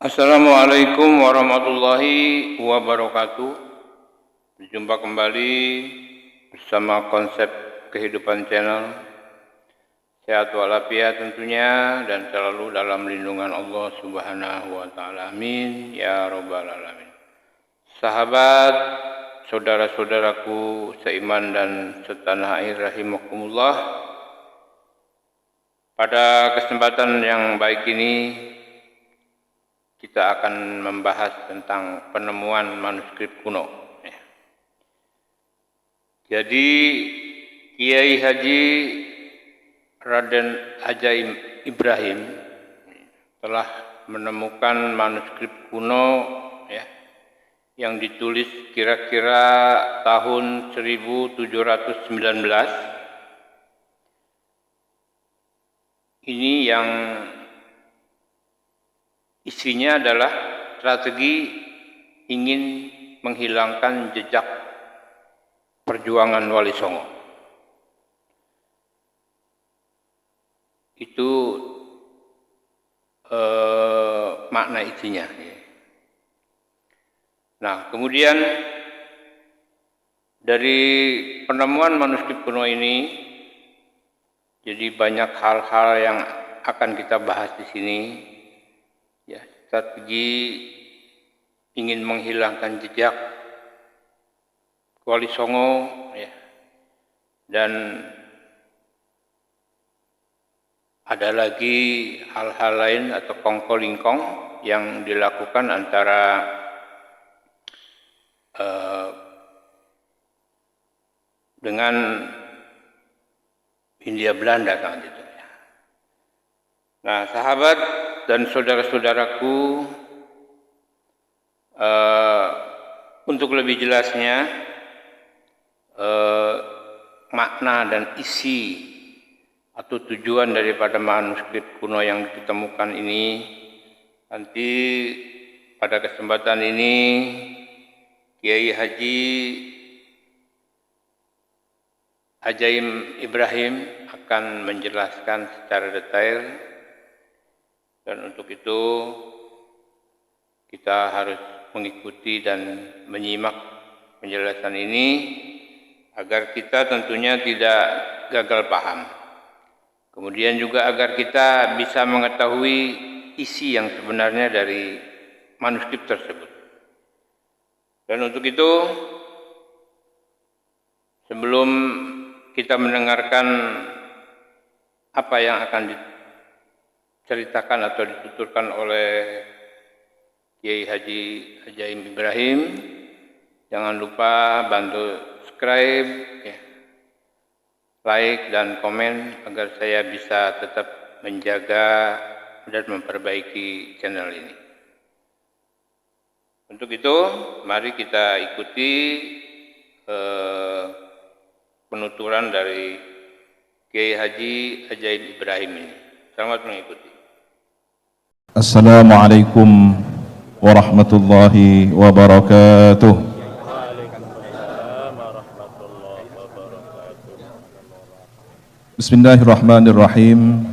Assalamualaikum warahmatullahi wabarakatuh. Berjumpa kembali bersama konsep kehidupan channel. Sehat walafiat tentunya dan selalu dalam lindungan Allah Subhanahu wa taala. Amin ya rabbal alamin. Sahabat, saudara-saudaraku seiman dan setanah air rahimakumullah. Pada kesempatan yang baik ini kita akan membahas tentang penemuan manuskrip kuno. Jadi Kiai Haji Raden Ajaim Ibrahim telah menemukan manuskrip kuno yang ditulis kira-kira tahun 1719. Ini yang isinya adalah strategi ingin menghilangkan jejak perjuangan Wali Songo. Itu makna isinya. Nah, kemudian dari penemuan manuskrip kuno ini, jadi banyak hal-hal yang akan kita bahas di sini. Strategi ingin menghilangkan jejak Wali Songo, dan ada lagi hal-hal lain atau kongko-lingkong yang dilakukan antara dengan Hindia Belanda kan gitu. Nah, sahabat dan saudara-saudaraku, untuk lebih jelasnya makna dan isi atau tujuan daripada manuskrip kuno yang ditemukan ini, nanti pada kesempatan ini Kiai Haji Ajaim Ibrahim akan menjelaskan secara detail. Dan untuk itu kita harus mengikuti dan menyimak penjelasan ini agar kita tentunya tidak gagal paham. Kemudian juga agar kita bisa mengetahui isi yang sebenarnya dari manuskrip tersebut. Dan untuk itu, sebelum kita mendengarkan apa yang akan diceritakan atau dituturkan oleh Kiai Haji Ajaim Ibrahim, jangan lupa bantu subscribe, like dan komen agar saya bisa tetap menjaga dan memperbaiki channel ini. Untuk itu, mari kita ikuti penuturan dari Kiai Haji Ajaim Ibrahim ini. Selamat mengikuti. Assalamualaikum warahmatullahi wabarakatuh. Bismillahirrahmanirrahim.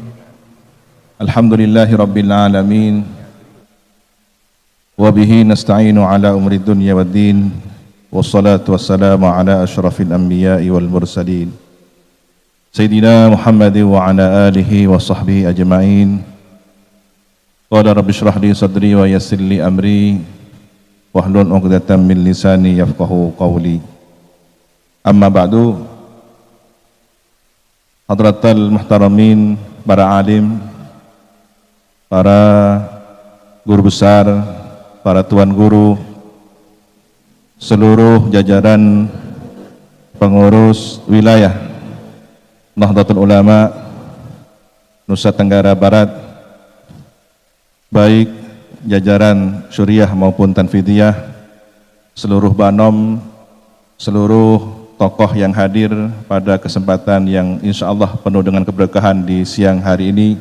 Alhamdulillahi rabbil alamin. Wabihi nasta'inu ala umri dunya waddin. Wassalatu wassalamu ala ashrafil anbiya'i wal mursalin. Sayyidina Muhammad wa ala alihi wa sahbihi ajma'in. Qala rabbi shrah li sadri wa yassir li amri wahlul 'uqdatam min lisani yafqahu qawli. Amma ba'du. Hadratal muhtaramin, para alim, para guru besar, para tuan guru, seluruh jajaran pengurus wilayah Nahdlatul Ulama Nusa Tenggara Barat, baik jajaran syuriah maupun tanfidiyah, seluruh banom, seluruh tokoh yang hadir pada kesempatan yang insya Allah penuh dengan keberkahan di siang hari ini.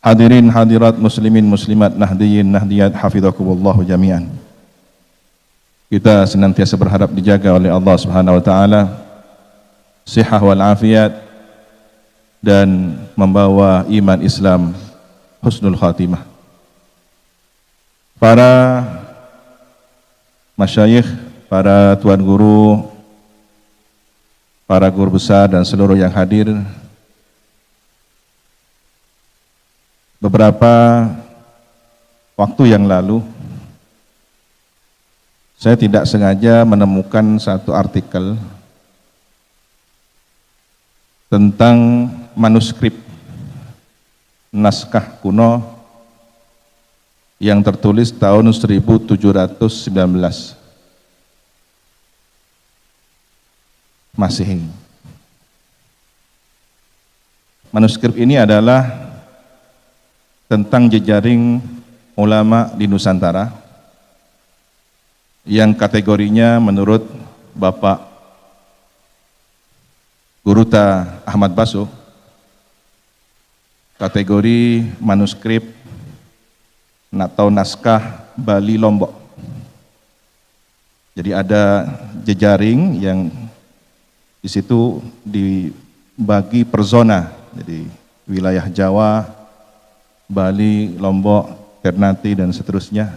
Hadirin hadirat muslimin muslimat nahdiyin nahdiyat hafidhakumullah jami'an. Kita senantiasa berharap dijaga oleh Allah Subhanahu wa taala sihah wal afiat dan membawa iman Islam husnul khatimah. para masyayikh, para tuan guru, para guru besar dan seluruh yang hadir. Beberapa waktu yang lalu saya tidak sengaja menemukan satu artikel tentang manuskrip naskah kuno yang tertulis tahun 1719 Masehi. Manuskrip ini adalah tentang jejaring ulama di Nusantara yang kategorinya menurut Bapak Guruta Ahmad Baso kategori manuskrip atau naskah Bali Lombok. Jadi ada jejaring yang di situ dibagi per zona. Jadi wilayah Jawa, Bali, Lombok, Ternate dan seterusnya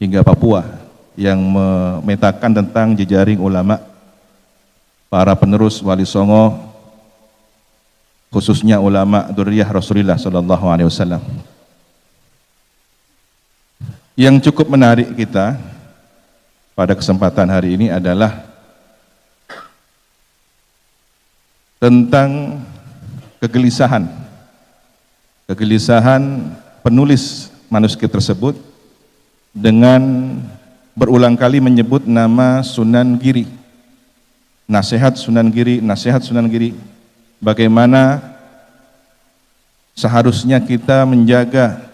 hingga Papua yang memetakan tentang jejaring ulama para penerus Wali Songo, khususnya ulama dzurriyyah Rasulullah sallallahu alaihi wasallam. Yang cukup menarik kita pada kesempatan hari ini adalah tentang kegelisahan penulis manuskrip tersebut dengan berulang kali menyebut nama Sunan Giri, nasihat Sunan Giri, bagaimana seharusnya kita menjaga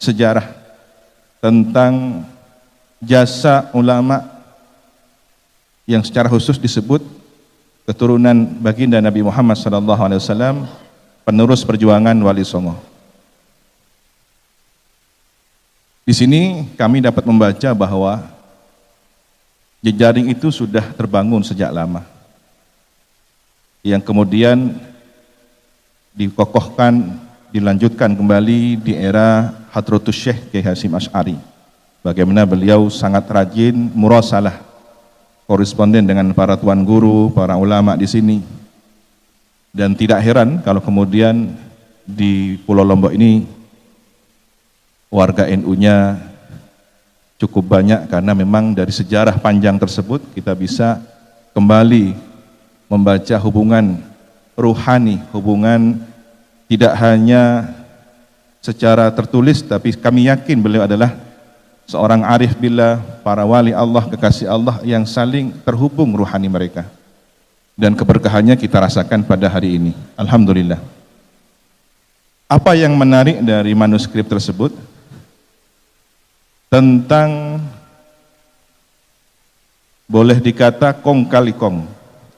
sejarah tentang jasa ulama yang secara khusus disebut keturunan baginda Nabi Muhammad SAW, penerus perjuangan Wali Songo. Di sini kami dapat membaca bahwa jejaring itu sudah terbangun sejak lama, yang kemudian dikokohkan, dilanjutkan kembali di era Hadratus Syekh Kiai Hasyim Asy'ari. Bagaimana beliau sangat rajin murasalah, koresponden dengan para tuan guru, para ulama di sini. Dan tidak heran kalau kemudian di Pulau Lombok ini warga NU-nya cukup banyak, karena memang dari sejarah panjang tersebut kita bisa kembali membaca hubungan ruhani, hubungan tidak hanya secara tertulis, tapi kami yakin beliau adalah seorang arif billah, para wali Allah, kekasih Allah yang saling terhubung ruhani mereka. Dan keberkahannya kita rasakan pada hari ini. Alhamdulillah. Apa yang menarik dari manuskrip tersebut? Tentang boleh dikata kong kali kong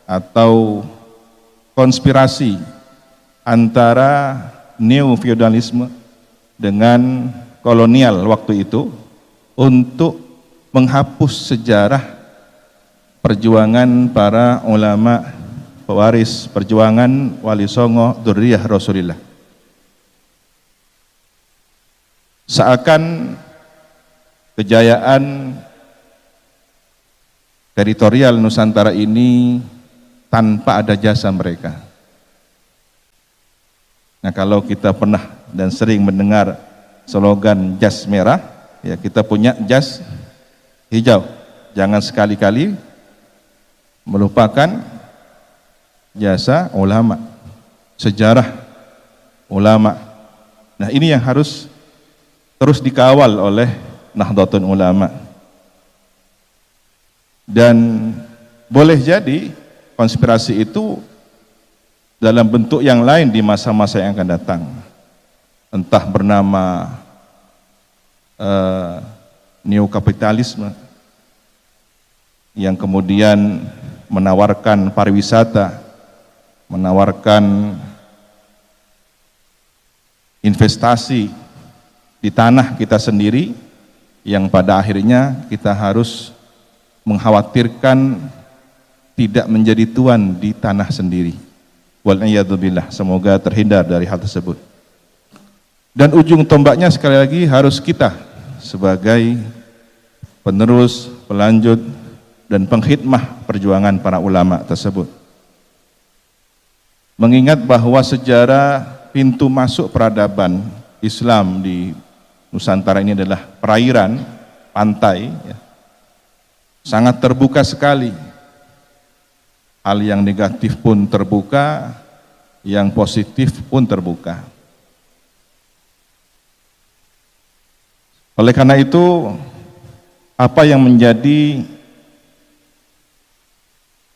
atau konspirasi antara neo-feudalisme dengan kolonial waktu itu untuk menghapus sejarah perjuangan para ulama pewaris perjuangan Wali Songo dzurriyyah Rasulullah. Seakan kejayaan teritorial Nusantara ini tanpa ada jasa mereka. Nah, kalau kita pernah dan sering mendengar slogan jas merah, ya kita punya jas hijau. Jangan sekali-kali melupakan jasa ulama, sejarah ulama. Nah, ini yang harus terus dikawal oleh Nahdlatul Ulama. Dan boleh jadi konspirasi itu dalam bentuk yang lain di masa-masa yang akan datang, entah bernama neokapitalisme yang kemudian menawarkan pariwisata, menawarkan investasi di tanah kita sendiri, yang pada akhirnya kita harus mengkhawatirkan tidak menjadi tuan di tanah sendiri. Wal'iyadzubillah, semoga terhindar dari hal tersebut. Dan ujung tombaknya sekali lagi harus kita sebagai penerus, pelanjut, dan pengkhidmah perjuangan para ulama tersebut. Mengingat bahwa sejarah pintu masuk peradaban Islam di Nusantara ini adalah perairan, pantai, ya, sangat terbuka sekali. Hal yang negatif pun terbuka, yang positif pun terbuka. Oleh karena itu, apa yang menjadi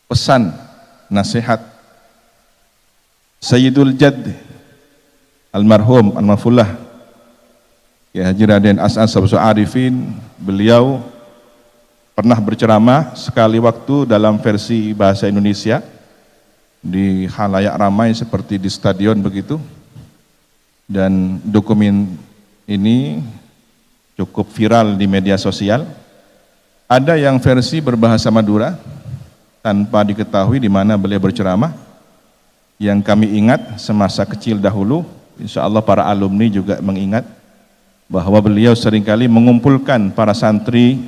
pesan, nasihat Sayyidul Jadd almarhum Al-Mafullah Kiai Haji Raden As'ad Syamsul Arifin, beliau pernah berceramah sekali waktu dalam versi bahasa Indonesia di khalayak ramai seperti di stadion begitu, dan dokumen ini cukup viral di media sosial. Ada yang versi berbahasa Madura tanpa diketahui di mana beliau berceramah. Yang kami ingat semasa kecil dahulu, insya Allah para alumni juga mengingat bahwa beliau seringkali mengumpulkan para santri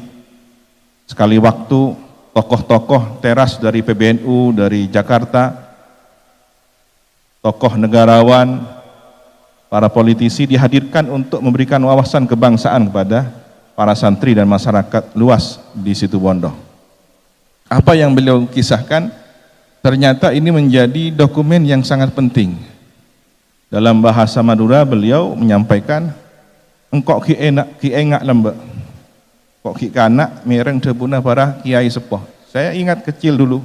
sekali waktu, tokoh-tokoh teras dari PBNU, dari Jakarta, tokoh negarawan, para politisi dihadirkan untuk memberikan wawasan kebangsaan kepada para santri dan masyarakat luas di Situbondo. Apa yang beliau kisahkan, ternyata ini menjadi dokumen yang sangat penting. Dalam bahasa Madura beliau menyampaikan, engkok ki engak lembek, kok ki kanak mereng debuna para kiai sepuh. Saya ingat kecil dulu,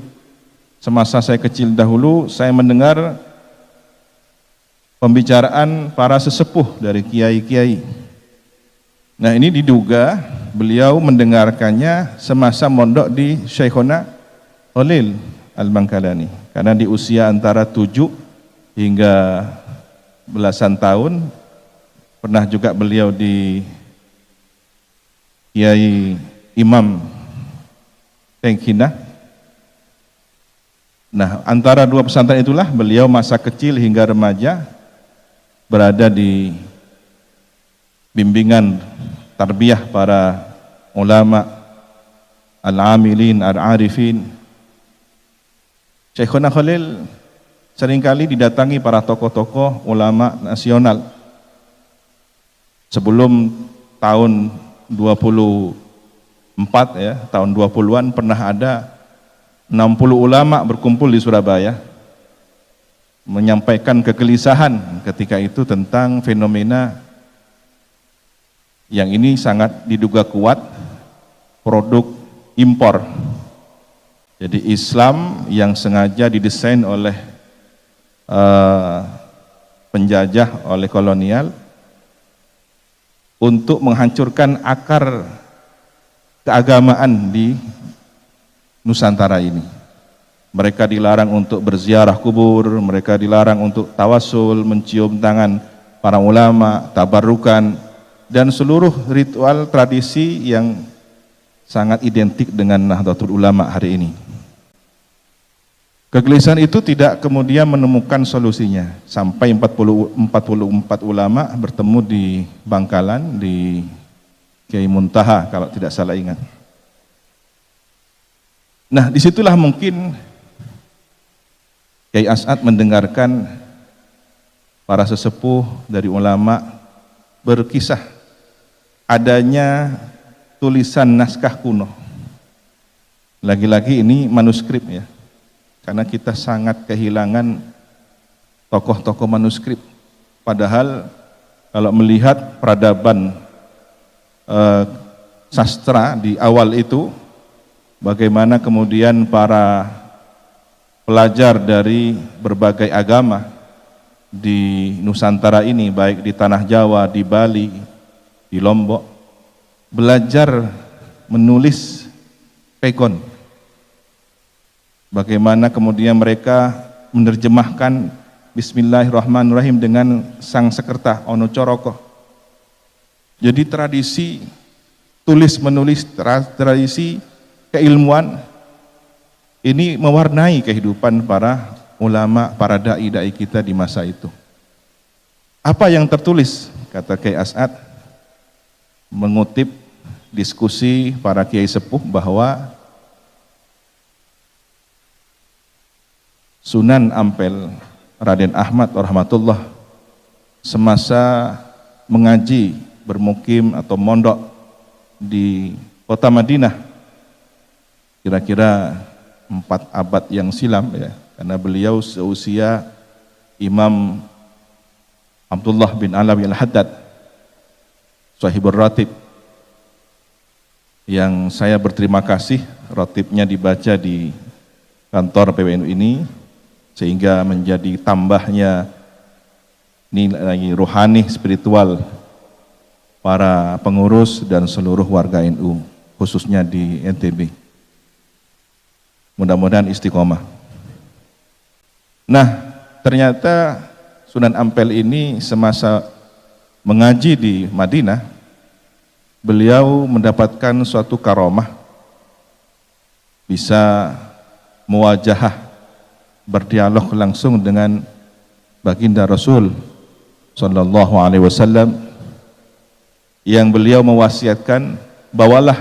semasa saya kecil dahulu, saya mendengar pembicaraan para sesepuh dari kiai-kiai. Nah, ini diduga beliau mendengarkannya semasa mondok di Syekhona Khalil Al-Bangkalani, karena di usia antara 7 hingga belasan tahun pernah juga beliau di Kiai Imam Tengkina. Nah, antara dua pesantren itulah beliau masa kecil hingga remaja berada di bimbingan tarbiyah para ulama al-amilin, al-arifin. Syekhuna Khalil seringkali didatangi para tokoh-tokoh ulama nasional. Sebelum tahun 24 ya, tahun 20-an pernah ada 60 ulama berkumpul di Surabaya menyampaikan kegelisahan ketika itu tentang fenomena yang ini sangat diduga kuat produk impor. Jadi Islam yang sengaja didesain oleh penjajah, oleh kolonial untuk menghancurkan akar keagamaan di Nusantara ini. Mereka dilarang untuk berziarah kubur, mereka dilarang untuk tawasul, mencium tangan para ulama, tabarukan, dan seluruh ritual tradisi yang sangat identik dengan Nahdlatul Ulama hari ini. Kegelisahan itu tidak kemudian menemukan solusinya sampai 44 ulama bertemu di Bangkalan di Kiai Muntaha kalau tidak salah ingat. Nah, disitulah mungkin Kiai As'ad mendengarkan para sesepuh dari ulama berkisah adanya tulisan naskah kuno. Lagi-lagi ini manuskrip ya, karena kita sangat kehilangan tokoh-tokoh manuskrip. Padahal kalau melihat peradaban sastra di awal itu, bagaimana kemudian para pelajar dari berbagai agama di Nusantara ini, baik di Tanah Jawa, di Bali, di Lombok, belajar menulis pegon. Bagaimana kemudian mereka menerjemahkan Bismillahirrahmanirrahim dengan sang sekerta Ono Coroko. Jadi tradisi tulis menulis, tradisi keilmuan ini mewarnai kehidupan para ulama, para dai-dai kita di masa itu. Apa yang tertulis, kata Kiai As'ad, mengutip diskusi para kiai sepuh bahwa Sunan Ampel Raden Ahmad rahmatullah semasa mengaji, bermukim atau mondok di kota Madinah kira-kira 4 abad yang silam ya, karena beliau seusia Imam Abdullah bin Alawi Al-Haddad Sahibur Ratib, yang saya berterima kasih ratibnya dibaca di kantor PWNU ini sehingga menjadi tambahnya nilai rohani spiritual para pengurus dan seluruh warga NU khususnya di NTB. Mudah-mudahan istiqomah. Nah, ternyata Sunan Ampel ini semasa mengaji di Madinah, beliau mendapatkan suatu karomah, bisa muwajahah, berdialog langsung dengan baginda Rasul Sallallahu Alaihi Wasallam, yang beliau mewasiatkan, bawalah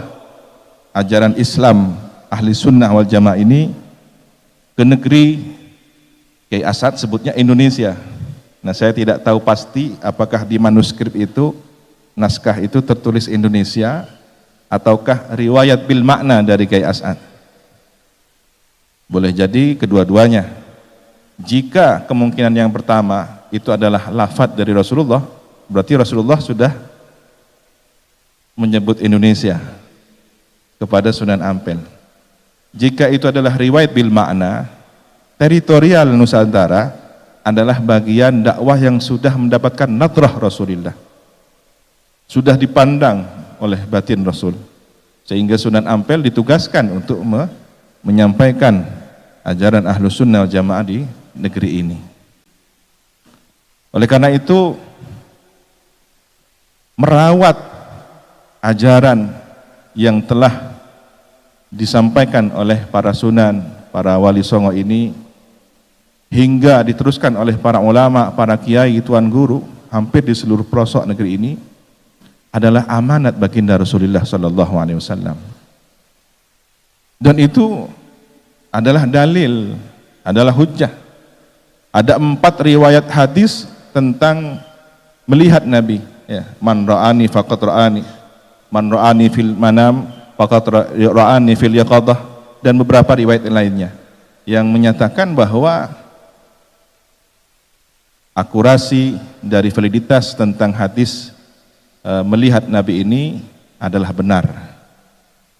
ajaran Islam ahli sunnah wal jamaah ini ke negeri Kiai As'ad, sebutnya Indonesia. Nah, saya tidak tahu pasti apakah di manuskrip itu, naskah itu tertulis Indonesia ataukah riwayat bil makna dari Kiai As'ad. Boleh jadi kedua-duanya. Jika kemungkinan yang pertama itu adalah lafadz dari Rasulullah, berarti Rasulullah sudah menyebut Indonesia kepada Sunan Ampel. Jika itu adalah riwayat bil makna, teritorial Nusantara adalah bagian dakwah yang sudah mendapatkan nadrah Rasulullah, sudah dipandang oleh batin Rasul, sehingga Sunan Ampel ditugaskan untuk menyampaikan ajaran Ahlus Sunnah wal Jamaah di negeri ini. Oleh karena itu, merawat ajaran yang telah disampaikan oleh para sunan, para wali songo ini, hingga diteruskan oleh para ulama, para kiai, tuan guru, hampir di seluruh pelosok negeri ini, adalah amanat baginda Rasulullah Sallallahu Alaihi Wasallam. Dan itu adalah dalil, adalah hujjah. Ada 4 riwayat hadis tentang melihat Nabi. Ya, man ra'ani faqad ra'ani, man ra'ani fil manam faqad ra'ani fil yaqadah, dan beberapa riwayat lainnya yang menyatakan bahwa akurasi dari validitas tentang hadis melihat Nabi ini adalah benar.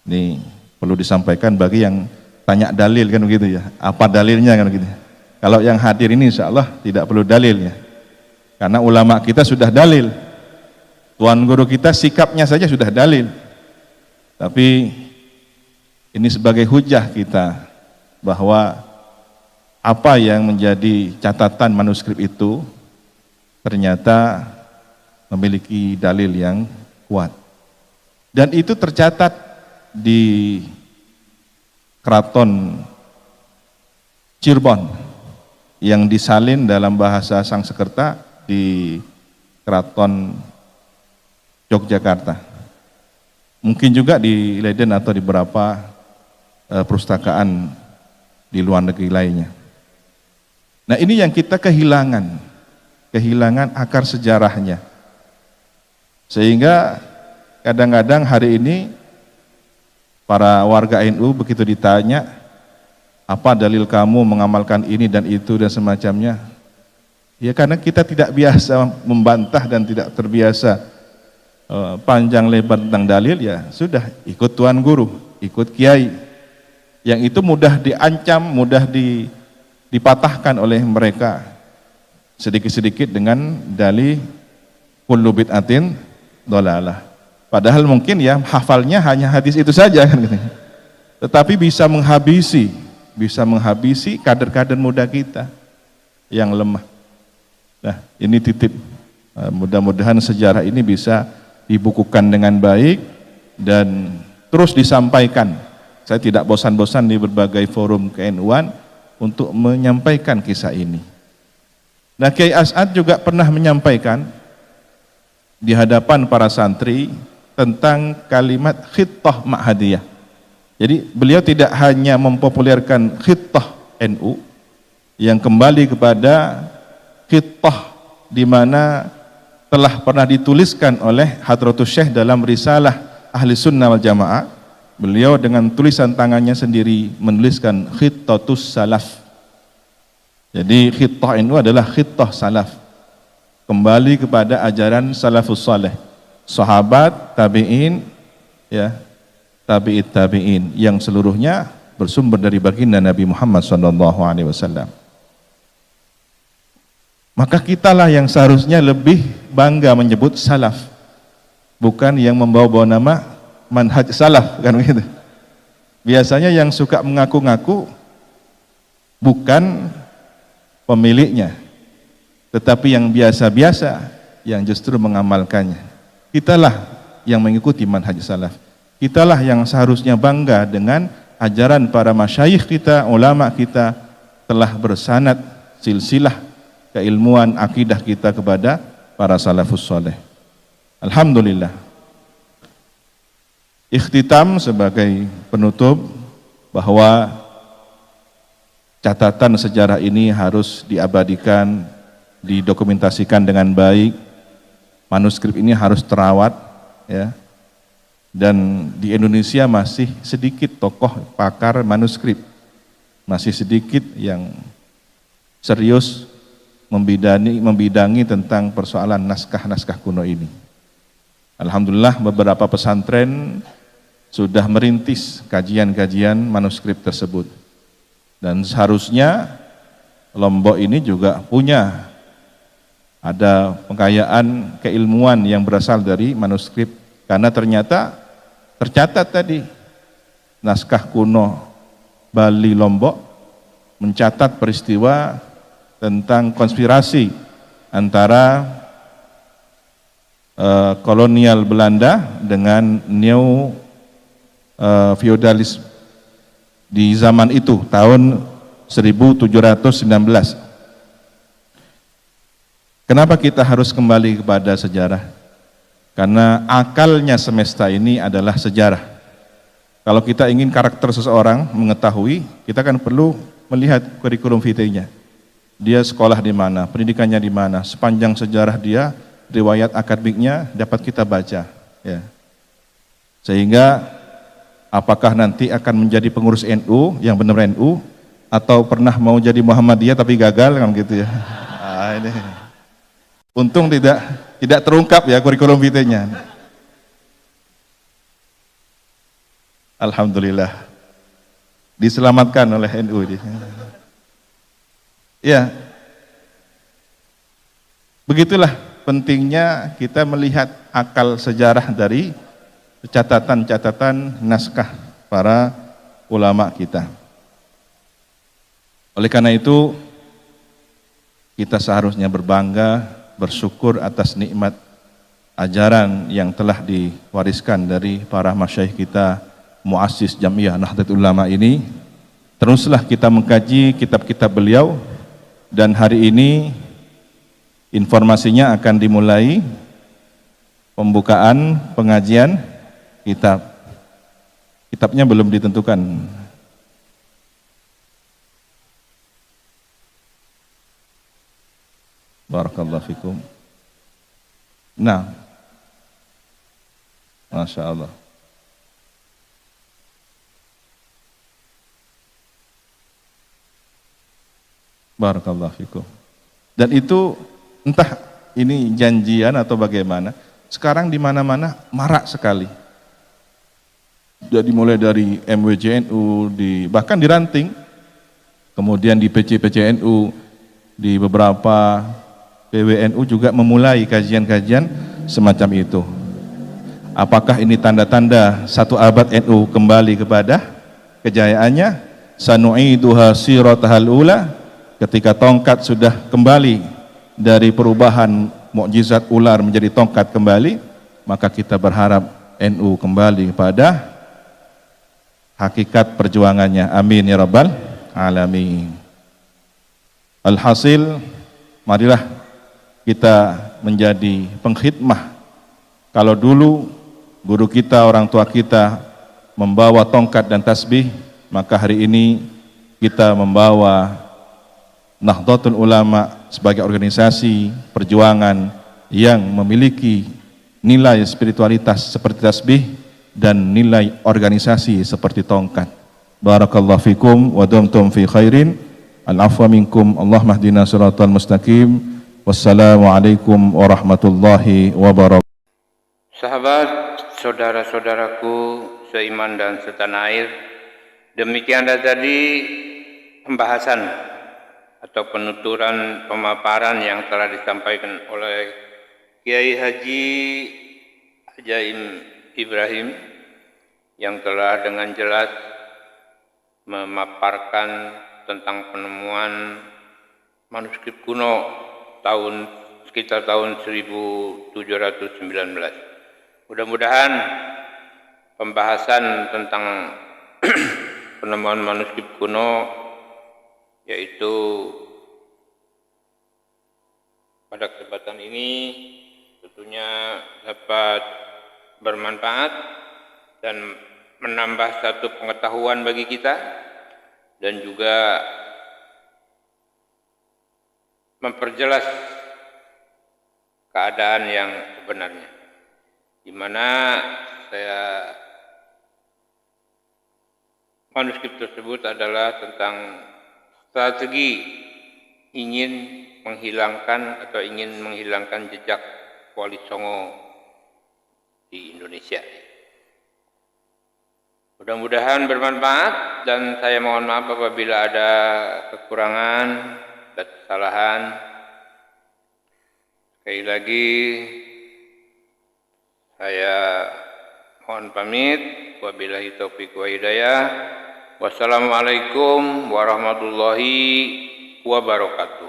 Ini perlu disampaikan bagi yang tanya dalil kan begitu ya. Apa dalilnya kan begitu. Kalau yang hadir ini insya Allah tidak perlu dalilnya. Karena ulama kita sudah dalil. Tuan guru kita sikapnya saja sudah dalil. Tapi ini sebagai hujah kita bahwa apa yang menjadi catatan manuskrip itu ternyata memiliki dalil yang kuat. Dan itu tercatat di Keraton Cirebon yang disalin dalam bahasa Sangsekerta di Keraton Yogyakarta. Mungkin juga di Leiden atau di beberapa perpustakaan di luar negeri lainnya. Nah, ini yang kita kehilangan akar sejarahnya. Sehingga kadang-kadang hari ini para warga NU begitu ditanya, apa dalil kamu mengamalkan ini dan itu dan semacamnya? Ya karena kita tidak biasa membantah dan tidak terbiasa panjang lebar tentang dalil, ya sudah ikut tuan guru, ikut kiai. Yang itu mudah diancam, mudah dipatahkan oleh mereka sedikit-sedikit dengan dalih kullu bid'atin dhalalah. Padahal mungkin ya hafalnya hanya hadis itu saja kan, tetapi bisa menghabisi kader-kader muda kita yang lemah. Nah, ini titip. Mudah-mudahan sejarah ini bisa dibukukan dengan baik dan terus disampaikan. Saya tidak bosan-bosan di berbagai forum ke-NU-an untuk menyampaikan kisah ini. Nah, Kiai As'ad juga pernah menyampaikan di hadapan para santri tentang kalimat khittah ma'hadiyah. Jadi beliau tidak hanya mempopulerkan khittah NU yang kembali kepada khittah di mana telah pernah dituliskan oleh Hadratus Syekh dalam risalah Ahli Sunnah wal Jamaah. Beliau dengan tulisan tangannya sendiri menuliskan khittatus salaf. Jadi khittah NU adalah khittah salaf, kembali kepada ajaran salafus saleh, sahabat, tabi'in, ya, tabi'it tabi'in, yang seluruhnya bersumber dari baginda Nabi Muhammad SAW. Maka kitalah yang seharusnya lebih bangga menyebut salaf, bukan yang membawa-bawa nama manhaj salaf, kan begitu. Biasanya yang suka mengaku-ngaku bukan pemiliknya, tetapi yang biasa-biasa yang justru mengamalkannya. Kitalah yang mengikuti manhaj salaf. Kitalah yang seharusnya bangga dengan ajaran para masyayikh kita, ulama kita, telah bersanad silsilah keilmuan akidah kita kepada para salafus saleh. Alhamdulillah. Ikhtitam sebagai penutup bahwa catatan sejarah ini harus diabadikan, didokumentasikan dengan baik. Manuskrip ini harus terawat, ya. Dan di Indonesia masih sedikit tokoh pakar manuskrip, masih sedikit yang serius membidangi tentang persoalan naskah-naskah kuno ini. Alhamdulillah beberapa pesantren sudah merintis kajian-kajian manuskrip tersebut. Dan seharusnya Lombok ini juga punya ada pengkayaan keilmuan yang berasal dari manuskrip, karena ternyata tercatat tadi naskah kuno Bali Lombok mencatat peristiwa tentang konspirasi antara kolonial Belanda dengan neo feodalis di zaman itu, tahun 1719. Kenapa kita harus kembali kepada sejarah? Karena akalnya semesta ini adalah sejarah. Kalau kita ingin karakter seseorang mengetahui, kita kan perlu melihat kurikulum vitae-nya. Dia sekolah di mana, pendidikannya di mana, sepanjang sejarah dia, riwayat akademiknya dapat kita baca, ya. Sehingga apakah nanti akan menjadi pengurus NU yang benar NU, atau pernah mau jadi Muhammadiyah tapi gagal, kan gitu ya. Nah, ini. Untung tidak terungkap ya kurikulum vitae-nya. Alhamdulillah diselamatkan oleh NU. Ya, begitulah pentingnya kita melihat akal sejarah dari catatan-catatan naskah para ulama kita. Oleh karena itu, kita seharusnya berbangga, bersyukur atas nikmat ajaran yang telah diwariskan dari para masyayikh kita, muassis Jamiah Nahdlatul Ulama ini. Teruslah kita mengkaji kitab-kitab beliau, dan hari ini informasinya akan dimulai pembukaan pengajian kitab. Kitabnya belum ditentukan. Barakallahu fikum. Nah, Masya Allah. Barakallahu fikum. Dan itu entah ini janjian atau bagaimana, sekarang di mana-mana marak sekali. Jadi mulai dari MWJNU, bahkan di Ranting, kemudian di PC-PCNU, di beberapa PWNU juga memulai kajian-kajian semacam itu. Apakah ini tanda-tanda satu abad NU kembali kepada kejayaannya? Sanu'iduha siratahal ula, ketika tongkat sudah kembali dari perubahan mukjizat ular menjadi tongkat kembali, maka kita berharap NU kembali kepada hakikat perjuangannya. Amin ya rabbal alamin. Alhasil, marilah kita menjadi pengkhidmah. Kalau dulu guru kita, orang tua kita membawa tongkat dan tasbih, maka hari ini kita membawa Nahdlatul Ulama sebagai organisasi perjuangan yang memiliki nilai spiritualitas seperti tasbih dan nilai organisasi seperti tongkat. Barakallahu fikum wa dumtum fi khairin. Al-afwa minkum. Allahumma hdina siratal mustaqim. Wassalamualaikum warahmatullahi wabarakatuh. Sahabat, saudara-saudaraku seiman dan setanah air, demikianlah tadi pembahasan atau penuturan pemaparan yang telah disampaikan oleh Kiai Haji Ajaim Ibrahim yang telah dengan jelas memaparkan tentang penemuan manuskrip kuno sekitar tahun 1719. Mudah-mudahan pembahasan tentang penemuan manuskrip kuno yaitu pada kesempatan ini tentunya dapat bermanfaat dan menambah satu pengetahuan bagi kita dan juga memperjelas keadaan yang sebenarnya, di mana manuskrip tersebut adalah tentang strategi ingin menghilangkan jejak Wali Songo di Indonesia. Mudah-mudahan bermanfaat dan saya mohon maaf apabila ada kekurangan dan kesalahan. Sekali lagi saya mohon pamit. Wabillahi taufiq wa hidayah. Wassalamualaikum warahmatullahi wabarakatuh.